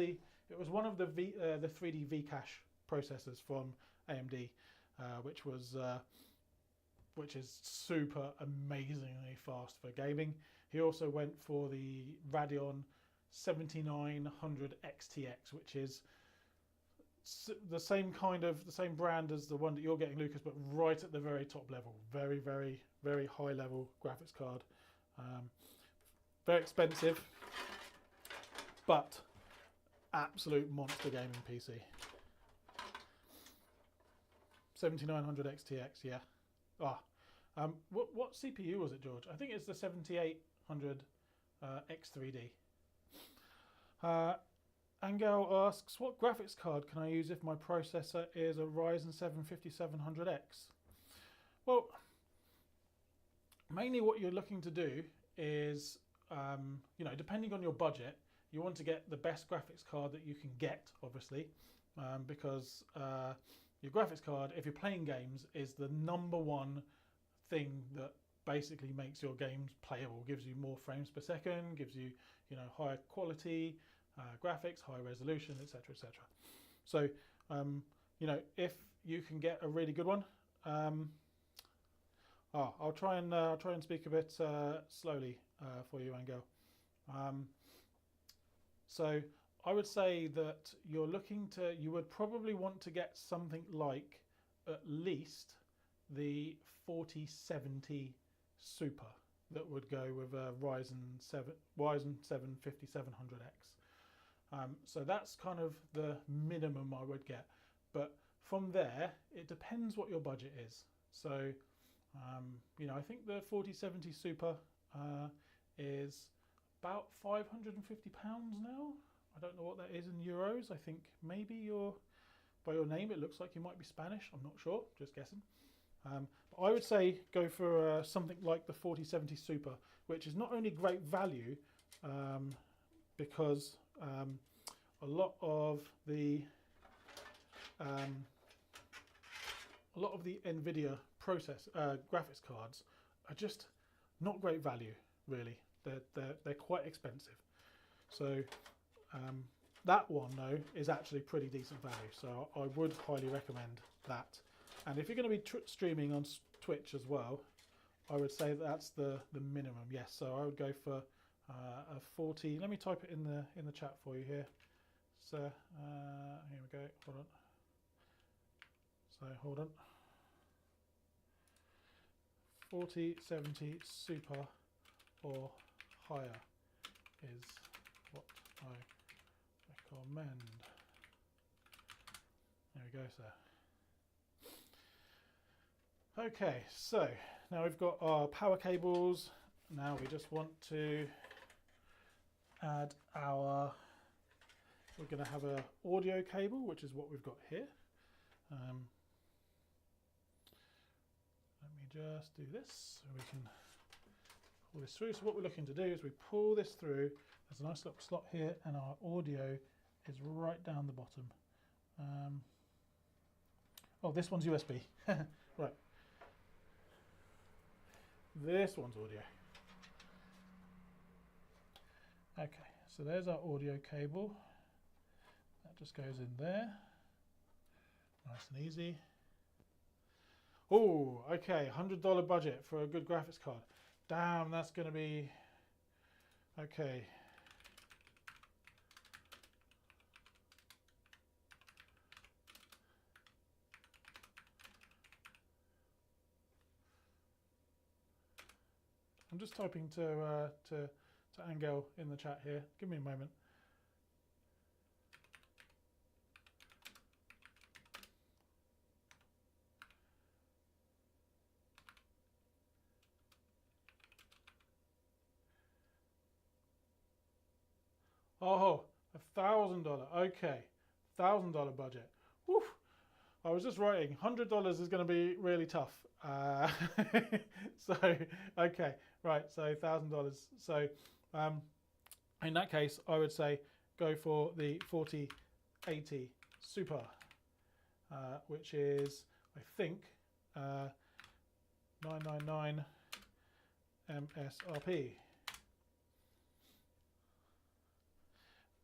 one of the 3D V-Cache processors from AMD, which is super amazingly fast for gaming. He also went for the Radeon 7900 XTX, which is the same brand as the one that you're getting, Lucas, but right at the very top level. Very, very, very high level graphics card. Very expensive, but absolute monster gaming PC. 7900 XTX, yeah. What CPU was it, George? I think it's the 7800 X3D. Angel asks, what graphics card can I use if my processor is a Ryzen 7 5700X? Well, mainly what you're looking to do is, depending on your budget, you want to get the best graphics card that you can get, obviously, because your graphics card, if you're playing games, is the #1 thing that basically makes your games playable, gives you more frames per second, gives you, higher quality, graphics, high resolution, etc., etc. So, if you can get a really good one, I'll try and speak a bit slowly for you, Angel. So I would say that you would probably want to get something like at least the 4070 Super that would go with a Ryzen 7 5700X. So that's kind of the minimum I would get. But from there, it depends what your budget is. So, I think the 4070 Super is about £550 now. I don't know what that is in euros. I think maybe by your name, it looks like you might be Spanish. I'm not sure, just guessing. But I would say go for something like the 4070 Super, which is not only great value, because a lot of the NVIDIA graphics cards are just not great value, really. They're quite expensive. So that one though is actually pretty decent value. So I would highly recommend that. And if you're going to be streaming on Twitch as well, I would say that's the minimum. Yes, so I would go for a 40. Let me type it in the chat for you here. So here we go. Hold on. So hold on. 4070 Super or higher is what I recommend. There we go, sir. Okay, so now we've got our power cables. Now we just want to add we're going to have an audio cable, which is what we've got here. Let me just do this so we can pull this through. So what we're looking to do is we pull this through. There's a nice little slot here, and our audio is right down the bottom. Oh, this one's USB. Right. This one's audio. Okay, so there's our audio cable. That just goes in there. Nice and easy. Oh, okay, $100 budget for a good graphics card. Damn, that's going to be... Okay. I'm just typing to Angel in the chat here. Give me a moment. Oh, $1,000. Okay, $1,000 budget. Woo. I was just writing, $100 is going to be really tough. So, okay, right, so $1,000. So, in that case, I would say go for the 4080 Super, which is, I think, 999 MSRP.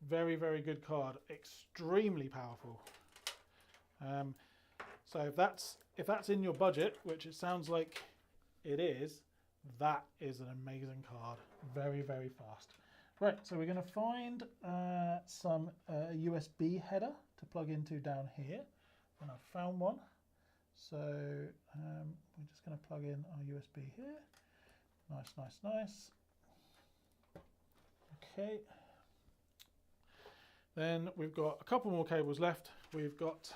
Very, very good card. Extremely powerful. So if that's in your budget, which it sounds like it is, that is an amazing card. Very, very fast. Right, so we're going to find some USB header to plug into down here, and I've found one. So we're just going to plug in our USB here. Nice, nice, nice. Okay. Then we've got a couple more cables left. We've got,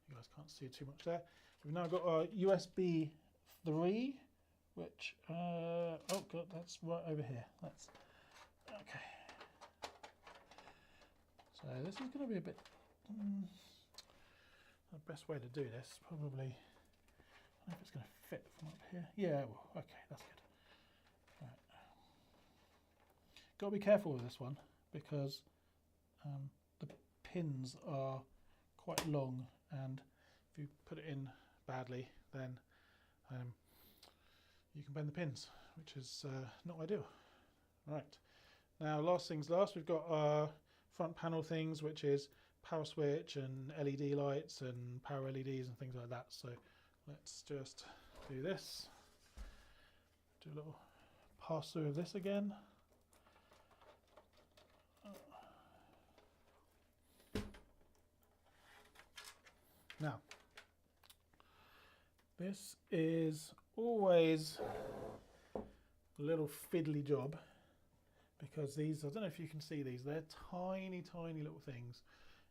you guys can't see too much there. We've now got our USB 3, which, oh god, that's right over here. That's, okay. So this is going to be a bit, the best way to do this, probably, I don't know if it's going to fit from up here. Yeah, well, okay, that's good. Right. Got to be careful with this one, because the pins are quite long, and if you put it in badly, then you can bend the pins, which is not ideal. Right, now last things last, we've got our front panel things, which is power switch and LED lights and power LEDs and things like that. So let's just do this, do a little pass through of this again. Now, this is always a little fiddly job, because these, I don't know if you can see these, they're tiny, tiny little things,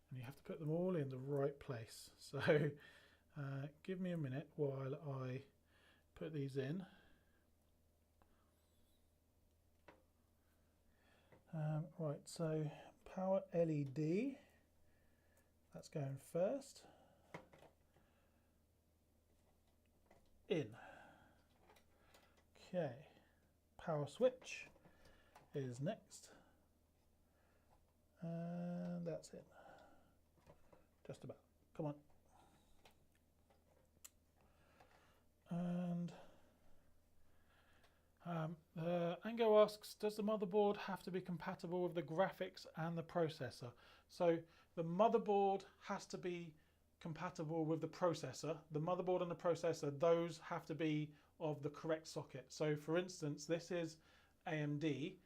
and you have to put them all in the right place. So give me a minute while I put these in. Right, so power LED, that's going first. In. Okay, power switch is next, and that's it. Just about. Come on. And Ango asks, does the motherboard have to be compatible with the graphics and the processor? So the motherboard has to be compatible with the processor. The motherboard and the processor, those have to be of the correct socket. So for instance, this is AMD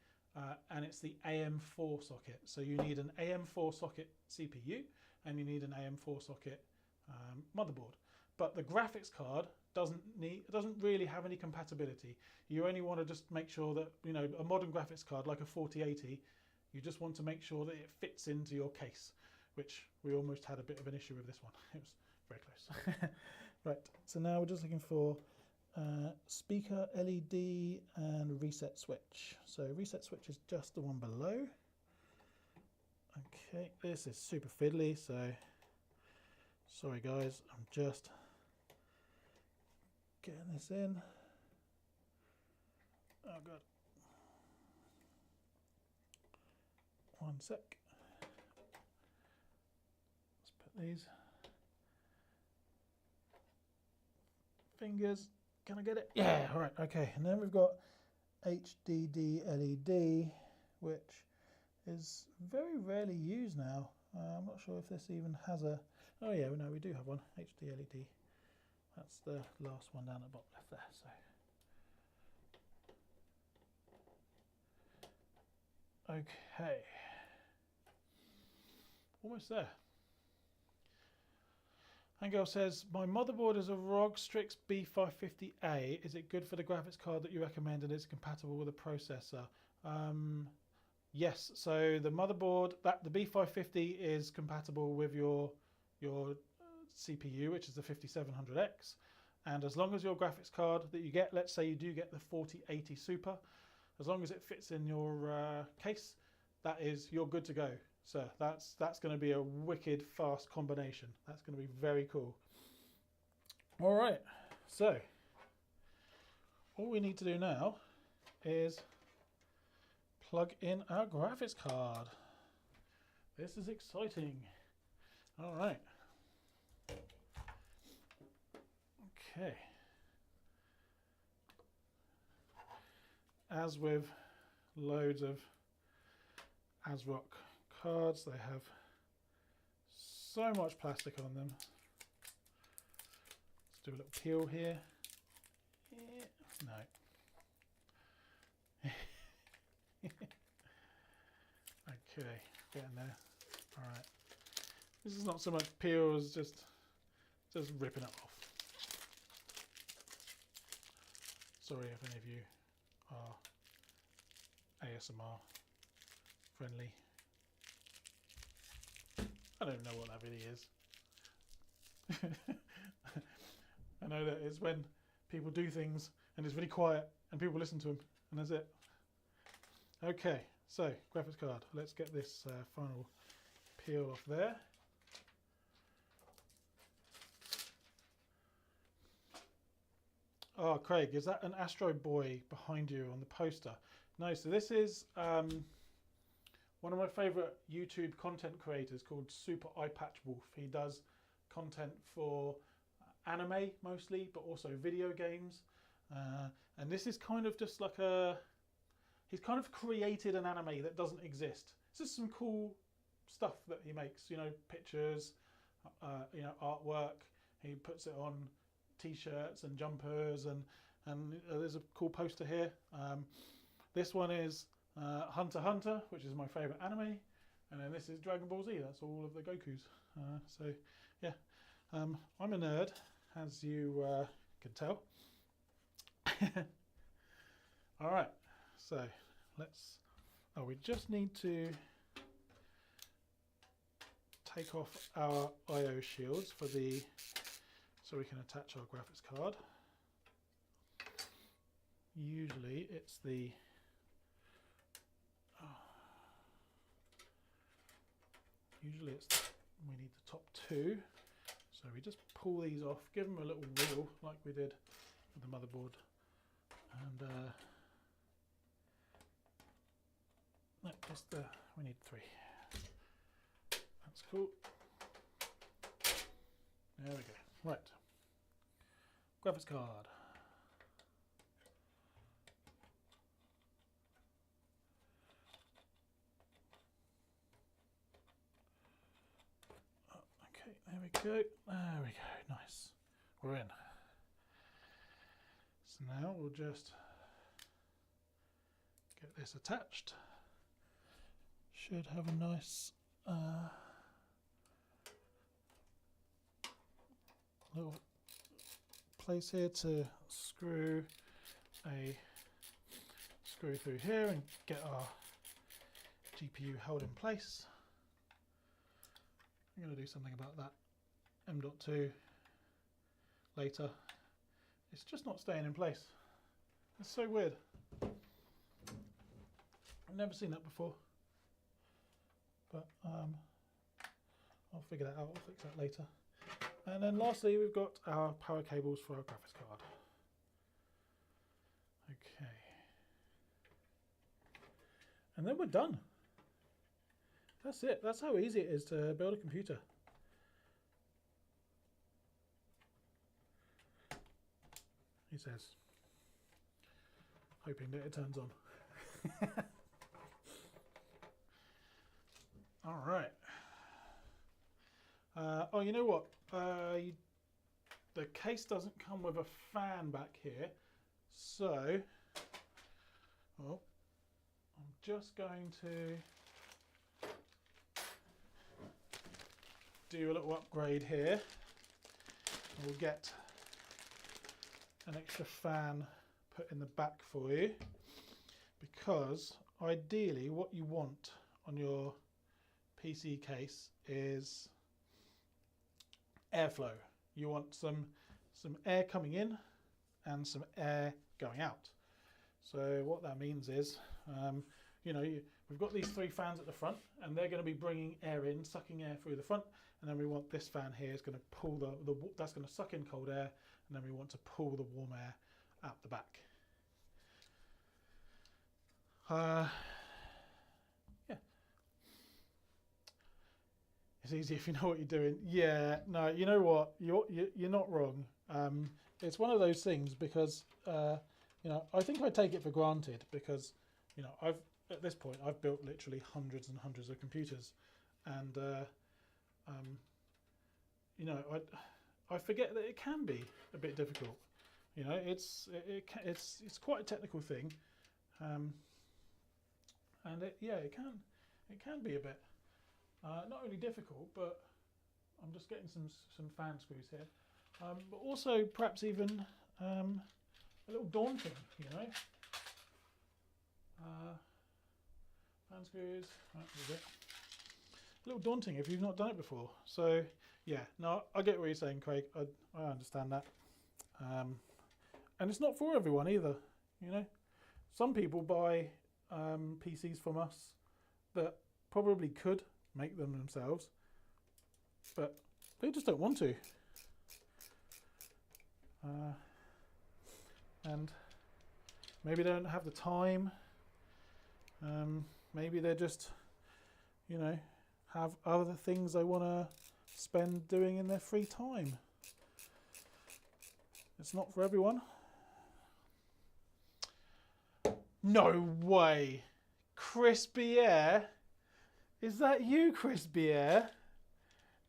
and it's the AM4 socket. So you need an AM4 socket CPU and you need an AM4 socket motherboard. But the graphics card doesn't really have any compatibility. You only want to just make sure that, you know, a modern graphics card like a 4080, you just want to make sure that it fits into your case, which we almost had a bit of an issue with this one. It was very close. Right, so now we're just looking for speaker, LED, and reset switch. So reset switch is just the one below. Okay, this is super fiddly, so sorry guys, I'm just getting this in. Oh god. One sec. Let's put these fingers. Can I get it? Yeah, all right, okay. And then we've got HDD LED, which is very rarely used now. I'm not sure if this even has a... Oh yeah, no, we do have one, HD LED. That's the last one down at the bottom left there. So, okay, almost there. Angel says, my motherboard is a ROG Strix B550A. Is it good for the graphics card that you recommend and is it compatible with a processor? Yes, so the motherboard, the B550 is compatible with your CPU, which is the 5700X. And as long as your graphics card that you get, let's say you do get the 4080 Super, as long as it fits in your case, you're good to go. So that's going to be a wicked fast combination. That's going to be very cool. All right, so all we need to do now is plug in our graphics card. This is exciting. All right. Okay. As with loads of ASRock cards, they have so much plastic on them. Let's do a little peel here. Yeah. No. Okay, getting there. All right. This is not so much peel as just ripping it off. Sorry if any of you are ASMR friendly. I don't know what that really is. I know that it's when people do things and it's really quiet and people listen to them, and that's it. Okay, so graphics card. Let's get this final peel off there. Oh, Craig, is that an Astro Boy behind you on the poster? No, so this is one of my favourite YouTube content creators called Super Eye Patch Wolf. He does content for anime mostly, but also video games. And this is kind of just like he's kind of created an anime that doesn't exist. It's just some cool stuff that he makes, you know, pictures, you know, artwork. He puts it on t-shirts and jumpers, and there's a cool poster here. This one is Hunter x Hunter, which is my favourite anime, and then this is Dragon Ball Z. That's all of the Gokus. So yeah, I'm a nerd, as you can tell. All right, so let's. Oh, we just need to take off our I/O shields for the, so we can attach our graphics card. Usually it's the we need the top two, so we just pull these off, give them a little wiggle like we did with the motherboard, and no, just we need three. That's cool. There we go. Right, graphics card. Okay, there we go. There we go. Nice. We're in. So now we'll just get this attached. Should have a nice little place here to screw through here and get our GPU held in place. I'm going to do something about that M.2 later. It's just not staying in place. It's so weird. I've never seen that before. But I'll figure that out. I'll fix that later. And then lastly, we've got our power cables for our graphics card. Okay. And then we're done. That's it. That's how easy it is to build a computer. He says, hoping that it turns on. All right. Oh, you know what? The case doesn't come with a fan back here, so I'm just going to do a little upgrade here. We'll get an extra fan put in the back for you, because ideally what you want on your PC case is airflow. You want some air coming in and some air going out. So what that means is, you know, we've got these 3 fans at the front, and they're going to be bringing air in, sucking air through the front, and then we want this fan here is going to pull that's going to suck in cold air, and then we want to pull the warm air out the back. Yeah. It's easy if you know what you're doing. Yeah, no, you know what? You're not wrong. It's one of those things because, you know, I think I take it for granted because, you know, at this point I've built literally hundreds and hundreds of computers, and you know, I forget that it can be a bit difficult. You know, it's quite a technical thing, and it can be a bit not only difficult, but I'm just getting some fan screws here, but also perhaps even a little daunting. You know, fan screws. Right, there we go. A little daunting if you've not done it before. So yeah, no, I get what you're saying, Craig. I understand that. And it's not for everyone either, you know. Some people buy PCs from us that probably could make them themselves, but they just don't want to. And maybe they don't have the time. Maybe they're just, you know, have other things they want to spend doing in their free time. It's not for everyone. No way. Crispy Air? Is that you, Crispy Air?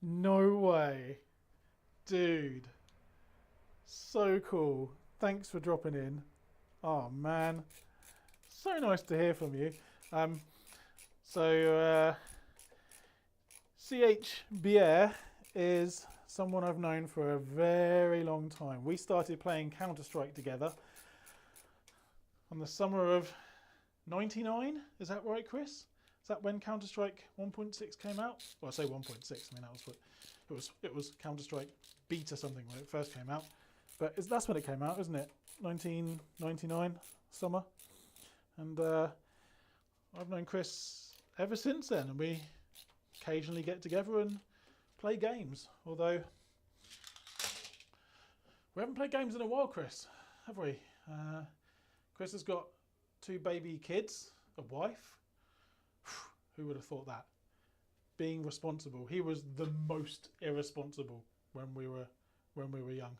No way. Dude. So cool. Thanks for dropping in. Oh man. So nice to hear from you. CHBR is someone I've known for a very long time. We started playing Counter-Strike together on the summer of '99. Is that right, Chris? Is that when Counter-Strike 1.6 came out? Well, I say 1.6. I mean, that was what it was Counter-Strike Beta something when it first came out. But that's when it came out, isn't it? 1999 summer. And I've known Chris ever since then, and we occasionally get together and play games. Although we haven't played games in a while, Chris, have we? Chris has got 2 baby kids, a wife. Who would have thought that? Being responsible. He was the most irresponsible when we were young.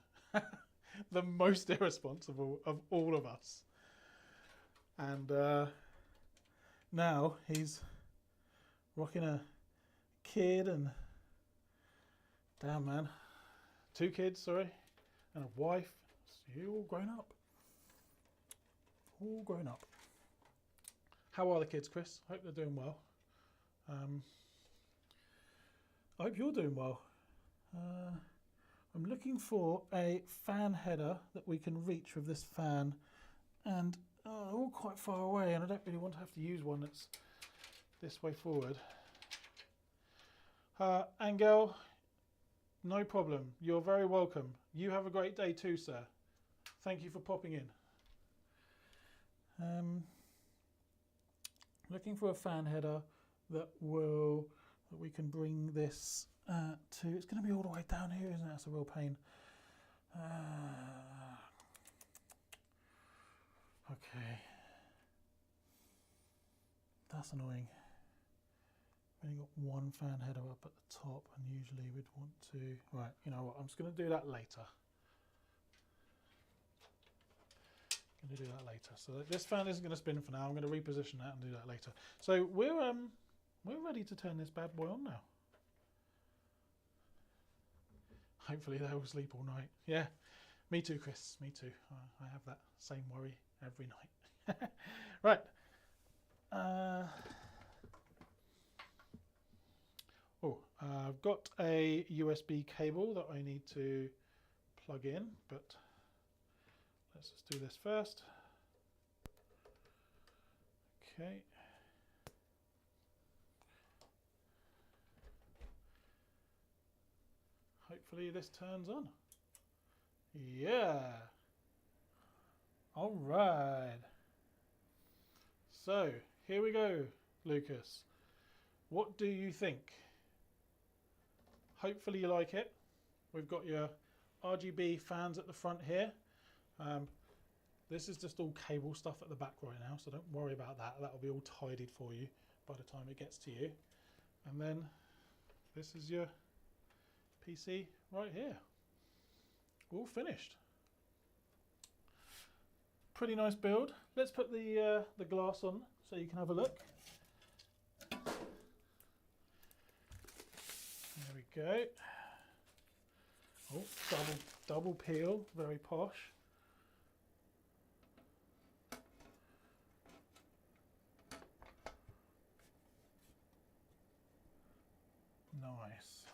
The most irresponsible of all of us. And now he's rocking a kid and damn man, 2 kids, sorry, and a wife. So you're all grown up. All grown up. How are the kids, Chris? I hope they're doing well. I hope you're doing well. I'm looking for a fan header that we can reach with this fan, and they're all quite far away, and I don't really want to have to use one that's this way forward. Angel, no problem. You're very welcome. You have a great day too, sir. Thank you for popping in. Looking for a fan header that we can bring this to. It's going to be all the way down here, isn't it? That's a real pain. Okay. That's annoying. We've only got one fan header up at the top, and usually we'd want to... Right, you know what, I'm just going to do that later. Going to do that later. So this fan isn't going to spin for now. I'm going to reposition that and do that later. So we're ready to turn this bad boy on now. Hopefully they'll sleep all night. Yeah, me too, Chris. Me too. I have that same worry every night. Right. I've got a USB cable that I need to plug in, but let's just do this first. Okay. Hopefully this turns on. Yeah. All right. So here we go, Lucas. What do you think? Hopefully you like it. We've got your RGB fans at the front here. This is just all cable stuff at the back right now, so don't worry about that. That'll be all tidied for you by the time it gets to you. And then this is your PC right here. All finished. Pretty nice build. Let's put the glass on so you can have a look. There we go. Oh, double peel, very posh. Nice.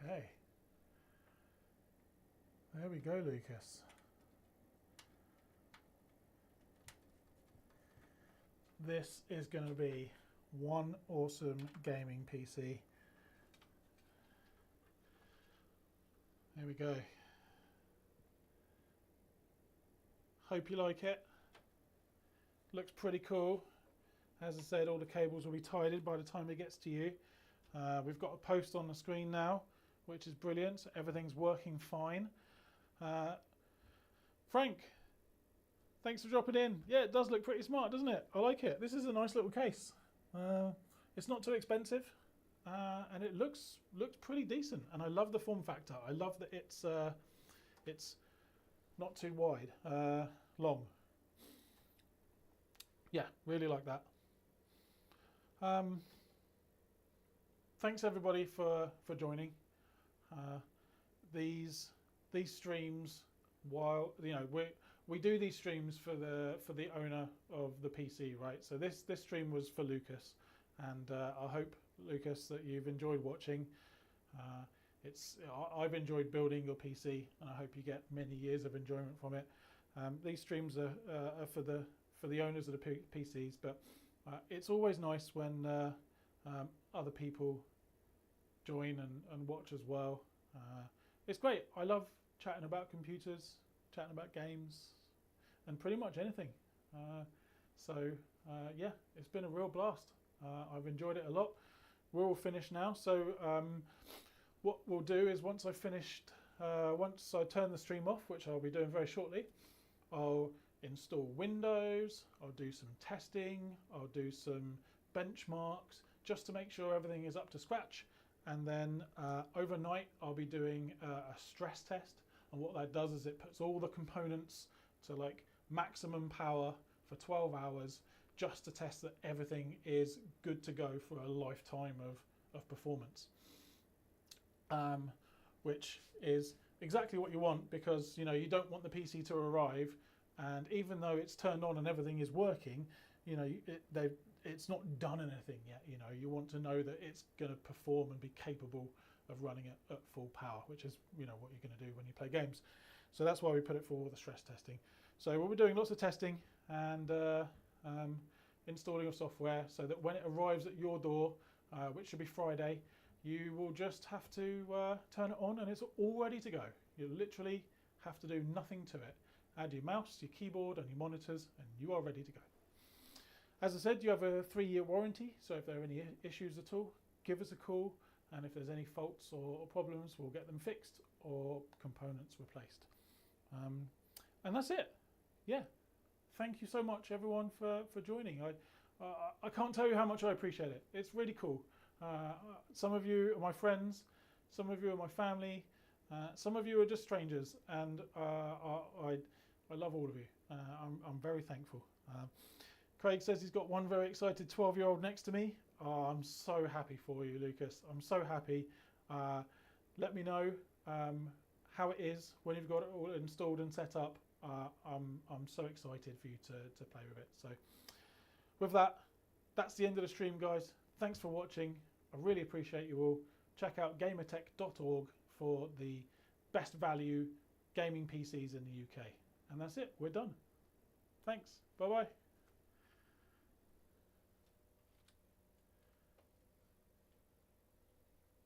Okay. There we go, Lucas. This is going to be one awesome gaming PC. There we go. Hope you like it. Looks pretty cool. As I said, all the cables will be tidied by the time it gets to you. We've got a post on the screen now, which is brilliant. So everything's working fine. Frank, thanks for dropping in. Yeah, it does look pretty smart, doesn't it? I like it. This is a nice little case. It's not too expensive, and it looks pretty decent. And I love the form factor. I love that it's not too wide, long. Yeah, really like that. Thanks everybody for joining. These streams, while you know we do these streams for the owner of the PC, right? So this stream was for Lucas, and I hope, Lucas, that you've enjoyed watching. I've enjoyed building your PC, and I hope you get many years of enjoyment from it. These streams are for the owners of the PCs, but it's always nice when other people join and watch as well. It's great. I love chatting about computers, chatting about games, and pretty much anything. Yeah, it's been a real blast. I've enjoyed it a lot. We're all finished now, so what we'll do is once I turn the stream off, which I'll be doing very shortly, I'll install Windows, I'll do some testing, I'll do some benchmarks just to make sure everything is up to scratch. And then overnight I'll be doing a stress test, and what that does is it puts all the components to like maximum power for 12 hours just to test that everything is good to go for a lifetime of performance, which is exactly what you want, because you know you don't want the PC to arrive and even though it's turned on and everything is working, you know it's not done anything yet. You know, you want to know that it's going to perform and be capable of running it at full power, which is, you know, what you're going to do when you play games. So that's why we put it for all the stress testing. So we'll be doing lots of testing and installing of software so that when it arrives at your door, which should be Friday, you will just have to turn it on and it's all ready to go. You literally have to do nothing to it. Add your mouse, your keyboard and your monitors, and you are ready to go. As I said, you have a 3-year warranty, so if there are any issues at all, give us a call. and if there's any faults or problems, we'll get them fixed or components replaced. And that's it. Yeah. Thank you so much, everyone, for joining. I can't tell you how much I appreciate it. It's really cool. Some of you are my friends, some of you are my family, some of you are just strangers, and I love all of you. I'm very thankful. Craig says he's got one very excited 12-year-old next to me. Oh, I'm so happy for you, Lucas. I'm so happy. Let me know how it is when you've got it all installed and set up. I'm so excited for you to play with it. So with that, that's the end of the stream, guys. Thanks for watching. I really appreciate you all. Check out gamertech.org for the best value gaming PCs in the UK. And that's it. We're done. Thanks. Bye-bye.